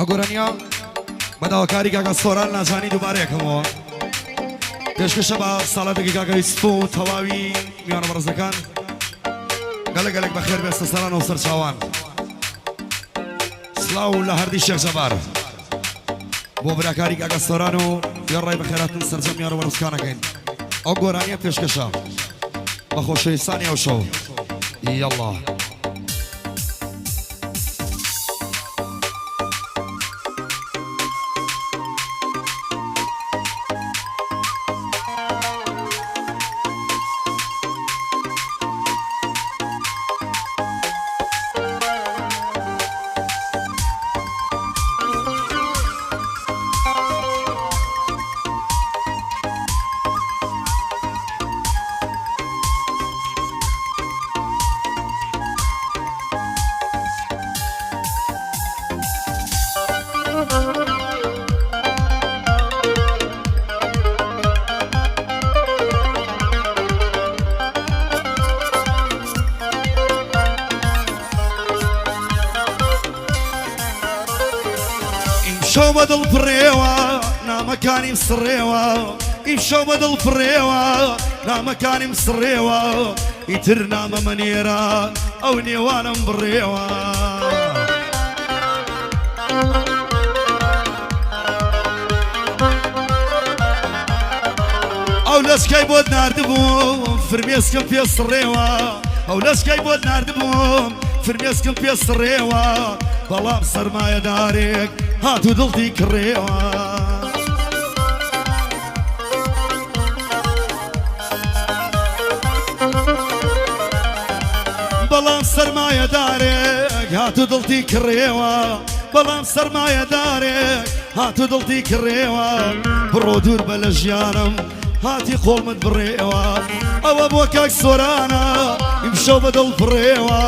ئەگۆرەنیا بەداواکاری کاکە سۆران نازانی دووبارە یەکەمەوە پێشکەشە بە ساڵاتێکی کاکەوی سپۆ و تەواوی میوانە بەڕێزەکان گەلک گەلک بەخێر بێستە سەران و سەرچاوان سڵاو لە هەردی شێخ جەبار بۆ براکاری کاکە سۆران و گەڕای بەخێراتن سەرجەم میوانە بەڕێزەکانەکەین ئەو گۆرانیە پێشکەشە بە خۆشەویستانی ئەو شەو یەڵڵا شو بدل فريوا نا مكاني مسريوا شو بدل فريوا نا مكاني مسريوا يترنا منيرا او نيوانا مبريوا او لسكاي بود ناردبوم فرميسكم في الصريوا او لسكاي بود ناردبوم فرميسكم في الصريوا بلام سرمايا دارك هاتو دڵتی کڕێوە بەڵام سەرمایەدارێک هاتو دڵتی کڕێوە بەڵام سەرمایەدارێک هاتو دڵتی کڕێوە بڕۆ دوور بە لە ژیانم هاتی خۆڵمت بڕێوە ئەوە بۆ کاک سۆرانە ئیمشەو بەدڵ بڕێوە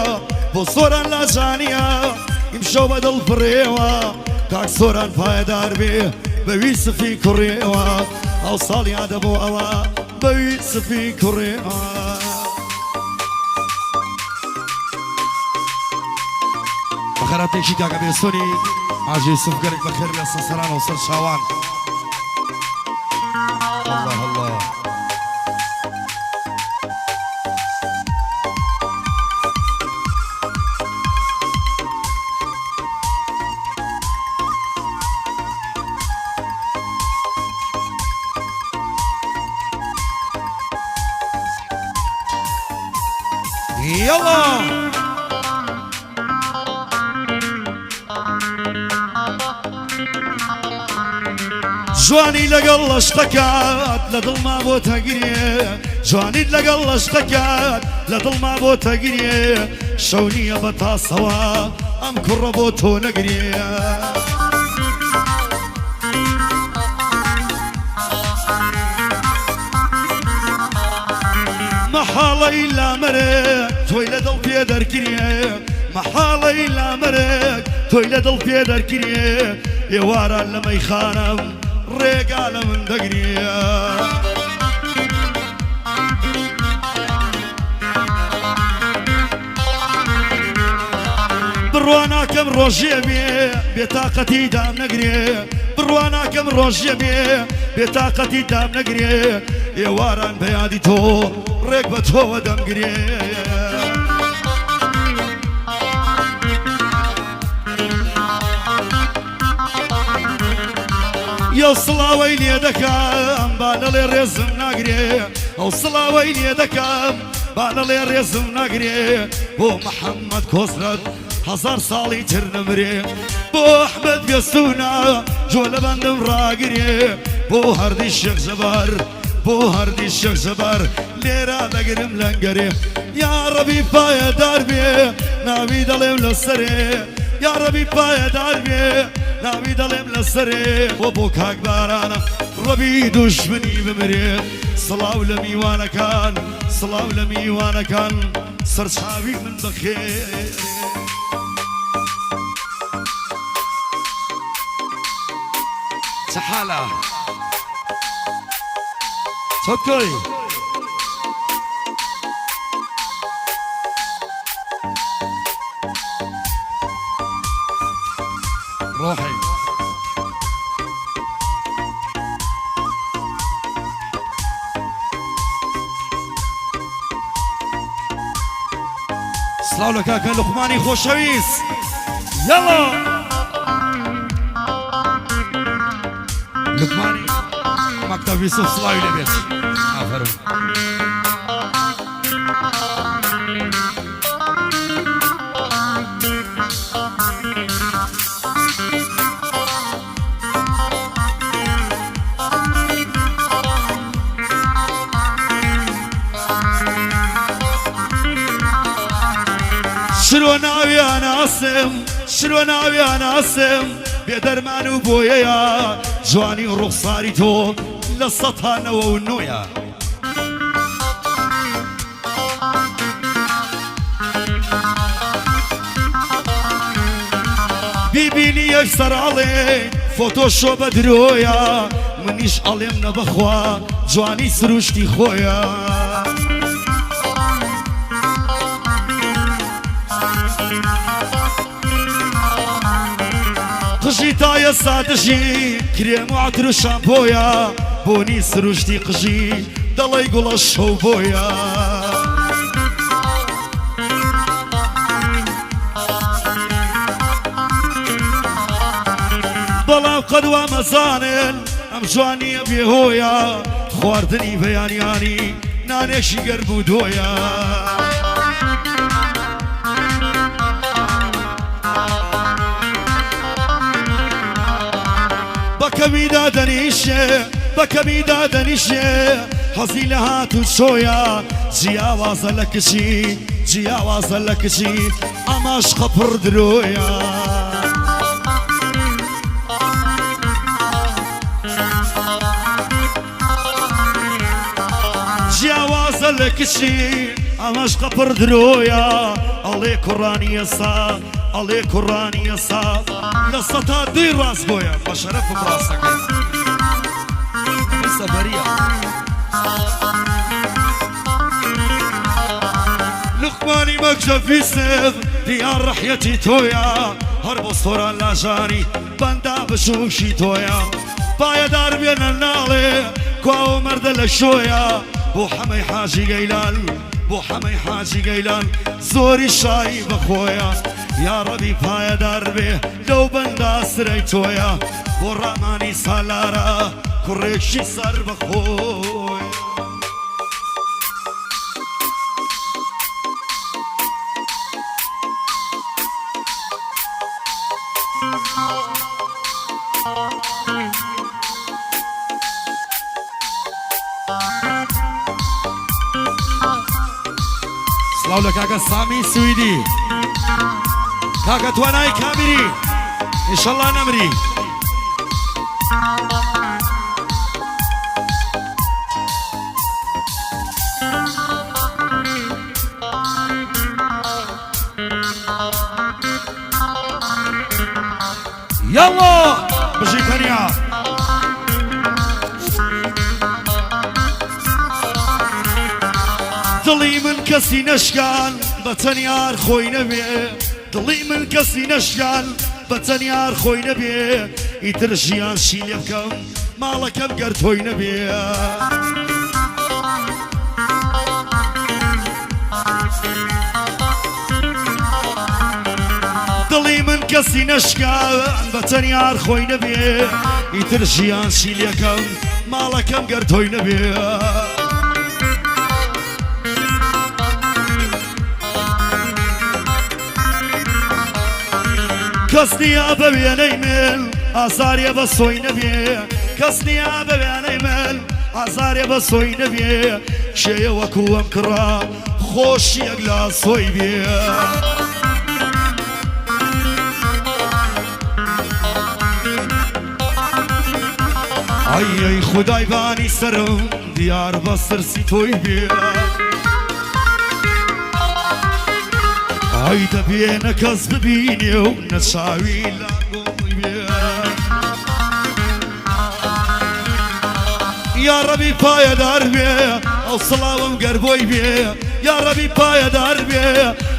بۆ سۆران لاژانیە ئیمشەو بەدڵ بڕێوە کاک سۆران پایەدار بێ بەوی سفی کوڕێوە ئەو ساڵ یادە بۆ ئەوە بەوی سفی کوڕێوە بەخەراتێکی کاکە بێسۆنی ئاژێ یوسف گەلێک بەخێر بێستە سەران و سەر چاوان الله الله يلا جوانی لەگەڵ لەشتەکات لە دڵما بۆ تەگرێ جوانیت لەگەڵ لەشتەکات لە دڵما بۆ تەگرێ شەو نییە بە تاسەوە ئەم کوڕە بۆ تۆ نەگرێ محاڵەی لامەرێک تۆی لە دڵ پێ دەرکرێ محاڵەی لامەرێک تۆی لە دڵ پێ دەرکرێ ئێواران لە مەیخانەم ڕێگا لە من دەگرێ بڕواناکەم ڕۆژێ بێ بێتاقەتی دام نەگرێ بڕواناکەم ڕۆژێ بێ بێتاقەتی دام نەگرێ ئێواران بە یادی تۆ ڕێک بە تۆوە دەمگرێ یەو سڵاوەی لێ دەکەم با لەڵێ ڕێزم ناگرێ ئەو سڵاوەی لێ دەکەم با لەڵێ ڕێزم ناگرێ بۆ محەممەد کۆسرەت هەزار ساڵی تر نەمرێ بۆ ئەحمەد گەستوونە جۆ لە بەندم ڕاگرێ بۆ هەردی شێخ جەبار بۆ هەردی شێخ جەبار لێرە دەگرم لەنگەرێ یا ڕەبی پایەدار بێ ناوی دەڵێم لەسەرێ یا ڕەبی پایەدار بێ ناوی دەڵێم لەسەرێ بۆ بۆ کاک بارانە ڕەبی دوژمنی بمرێ سڵاو لە میوانەکان سڵاو لە میوانەکان سەرچاوی من بەخێرێ چه حالە چۆتکۆی روحي سڵاو لە کاکە لوقمانی خۆشەویست یاڵا لوقمانی مەکتەب یوسف سڵاوی لەبێت ئافەرم شرۆ ناویان ئاسم بێدەرمان و بۆیەیە جوانی و ڕوخساری تۆ لە سەتانەوە و نۆیە بیبینی یەکسەر ئەڵێ فۆتۆشۆ بە درۆیە منیش ئەڵێم نەبەخوا جوانی سروشتی خۆیە قژی تایە سادژی کرێم و عتر و شامپۆیە بۆنی سروشتی قژی دەڵی گوڵە شەو بۆیە بەڵام قەدوا مەزانن ئەم جوانیە بێهۆیە خواردنی بەیانیانی نانێکی گەرم و دۆیە بەکەمیدا دەنیشێ حەزی لە هات و چۆیە جیاوازە لە کچی ئەماش قەپڕ درۆیە جیاوازە لە کچی ئەماش قەپڕ درۆیە ئەڵێ کوڕانی ئێسا لە سەتا دوی ڕاست بۆیە بە شەرەفم ڕاستەکەی سەبەریە لوقمانی مەکتەبی سێڤ دیار ڕەحیەتی تۆیە هەر بۆ سۆران لاژانی بەندا بشوشی تۆیە پایەدار بێنە ناڵێ کوا و مەردە لە شۆیە بۆ حەمەی حاجی گەیلان زۆری شایی بەخۆیە یا ڕەبی پایەدار بێ لەو بەندا سرەی تۆیە بۆ ڕامانی سالارە کوڕێکی سەر بەخۆی سڵاو لە کاکە سامی سویدی کاکە توانای کامیری ئینشەڵڵا نەمری یاڵا بژی تەنیا دڵی من کەسی نەشکان بە تەنیار خۆی نەبێ دڵی من کەسی نەشکان بە تەنیار خۆی نەبێ ئیتر ژیان شی لێ بکەم ماڵەکەم گەر تۆی نەبێ دڵی من کەسی نەشکان بە تەنیار خۆی نەبێ ئیتر ژیان شی لێکەم ماڵەکەم گەر تۆی نەبێ کەس نییە بە وێنەی من ئازارێ بە سۆی نەبێ کەس نییە بە وێنەی من ئازارێ بە سۆی نەبێ شێیە وەکووەم کڕا خۆشیەک لە سۆی بێ ئەی خودای بانی سرم دیار بە سرسی تۆی بێ ئەی دەبێنە کەس ببینێ و نەچاوی لاگۆی بێ یا ڕەبی پایەدار بێ ئەو سڵاوم گەر بۆی بێ یا ڕەبی پایەدار بێ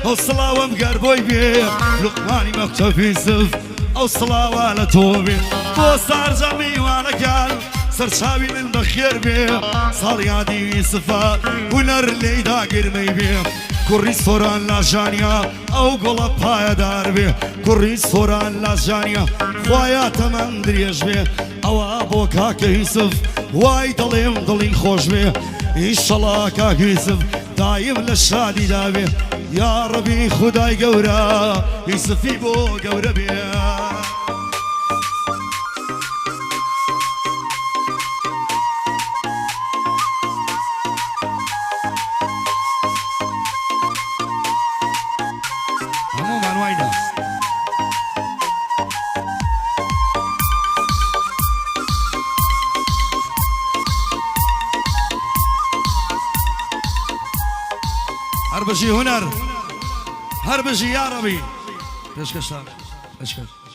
ئەو سڵاوم گەر بۆی بێ لوقمانی مەکتەبی سێڤ ئەو سڵاوە لە تۆ بێ بۆ سارجە میوانەکان سەرچاوی من بەخێر بێ ساڵ یادی سفا هونەر لێیدا گرمەی بێ کوڕی سۆران لاژانیا ئەو گوڵە پایەدار بێ کوڕی سۆران لاژانیا خوایە تەمەم درێژ بێ ئەوە بۆ کاکە یوسف وای دڵێم دڵی خۆش بێ ئیشەڵا کاکە یوسف دایم لە شادیدا بێ یا ڕەبی خودای گەورە یوسفی بۆ گەورە بێ هەموومان وایدا هەر بژی هونەر هەر بژی یا ڕەبی پێشکەشتان پێشکەش